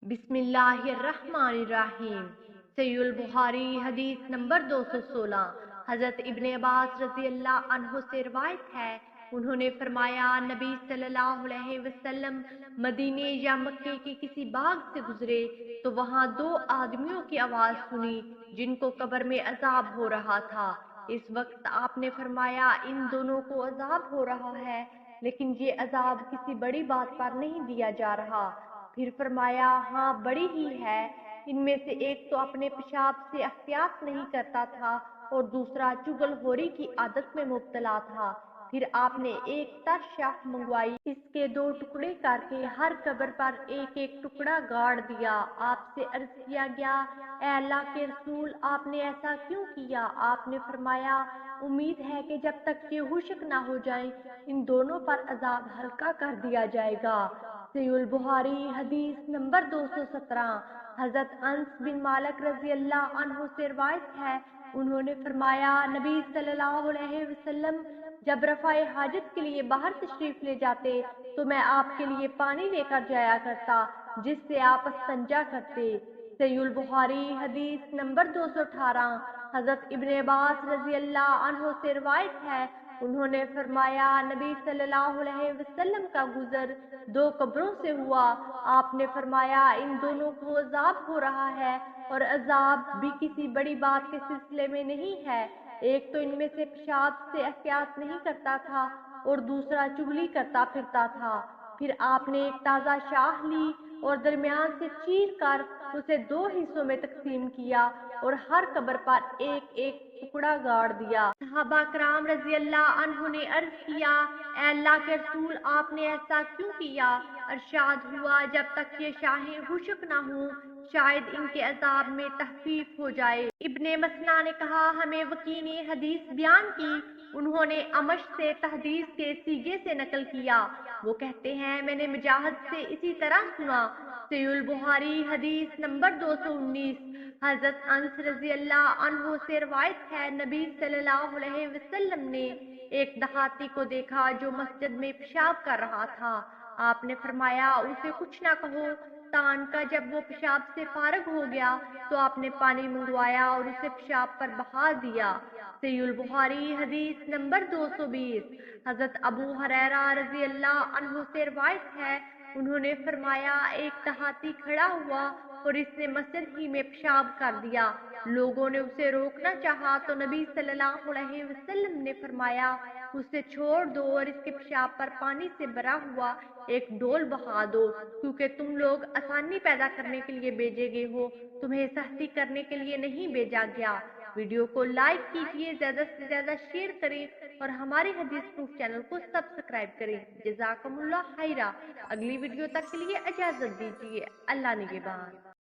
बिस्मिल्लाहिर्रहमानिर्रहीम। सहीह बुखारी हदीस नंबर 216। हजरत इब्ने अब्बास रजी अल्लाह अन्हु से रिवायत है, उन्होंने फरमाया, नबी सल्लल्लाहु अलैहि वसल्लम मदीने या मक्के के किसी बाग से गुजरे तो वहां दो आदमियों की आवाज सुनी जिनको कब्र में अजाब हो रहा था। इस वक्त आपने फरमाया, इन दोनों को अजाब हो रहा है, लेकिन ये अजाब किसी बड़ी बात पर नहीं दिया जा रहा। फिर फरमाया, हाँ बड़ी ही है। इनमें से एक तो अपने पेशाब से एहतियात नहीं करता था और दूसरा चुगलखोरी की आदत में मुब्तला था। फिर आपने एक तर्शाह मंगवाई, इसके दो टुकड़े करके हर कब्र पर एक एक टुकड़ा गाड़ दिया। आपसे अर्ज किया गया, ए अल्लाह के रसूल, आपने ऐसा क्यों किया? आपने फरमाया, उम्मीद है कि जब तक ये हुश्क ना हो जाएं, इन दोनों पर अजाब हल्का कर दिया जाएगा। सहीह बुखारी हदीस नंबर 217। हजरत अनस बिन मालिक रजी अल्लाह अन्हु से रिवायत है, उन्होंने फरमाया, नबी सल्लल्लाहु अलैहि वसल्लम जब रफ़ाए हाजत के लिए बाहर तशरीफ ले जाते तो मैं आपके लिए पानी लेकर जाया करता जिससे आप इस्तंजा करते। सहीह बुखारी हदीस नंबर 218। हजरत इब्ने अब्बास रजी अल्लाह अन्हु से रिवायत है, उन्होंने फरमाया, नबी सल्लल्लाहु अलैहि वसल्लम का गुजर दो कब्रों से हुआ। आपने फरमाया, इन दोनों को अजाब हो रहा है और अजाब भी किसी बड़ी बात के सिलसिले में नहीं है। एक तो इनमें से पेशाब से एहतियात नहीं करता था और दूसरा चुगली करता फिरता था। फिर आपने एक ताज़ा शाह ली और दरमियान से चीर कर उसे दो हिस्सों में तकसीम किया और हर कब्र पर एक एक टुकड़ा गाड़ दिया। सहाबा कराम रजी अल्लाह अन्हु ने अर्ज किया, ए अल्लाह के रसूल, आपने ऐसा क्यों किया? अरशाद हुआ, जब तक ये शाहें हुश्क ना हो, शायद इनके अजाब में तहफीफ हो जाए। इब्ने मसना ने कहा, हमें वकी ने हदीस बयान की, उन्होंने अमश से तहदीस के सीगे से नकल किया। वो कहते हैं, मैंने मुजाहिद से इसी तरह सुना। सहीह बुखारी हदीस नंबर 219। हजरत अनस रजी अल्लाह अन्हु से रिवायत है, नबी सल्लल्लाहु अलैहि वसल्लम ने एक देहाती को देखा जो मस्जिद में पेशाब कर रहा था। आपने फरमाया, उसे कुछ ना कहो। तान का जब वो पेशाब से फारग हो गया तो आपने पानी मंगवाया और उसे पेशाब पर बहा दिया। सहीह बुखारी हदीस नंबर 220। हजरत अबू हुरैरा रजी अल्लाह अन्हु से रिवायत है, उन्होंने फरमाया, एक देहाती खड़ा हुआ और इसने मस्जिद ही में पेशाब कर दिया। लोगों ने उसे रोकना चाहा तो नबी सल्लल्लाहु अलैहि वसल्लम ने फरमाया, उसे छोड़ दो और इसके पेशाब पर पानी से भरा हुआ एक डोल बहा दो, क्योंकि तुम लोग आसानी पैदा करने के लिए भेजे गए हो, तुम्हें सख्ती करने के लिए नहीं भेजा गया। वीडियो को लाइक कीजिए, ज्यादा से ज्यादा शेयर करें और हमारे हदीस प्रूफ चैनल को सब्सक्राइब करें। जज़ाकमुल्लाह खैरा। अगली वीडियो तक के लिए इजाजत दीजिए। अल्लाह निगहबान।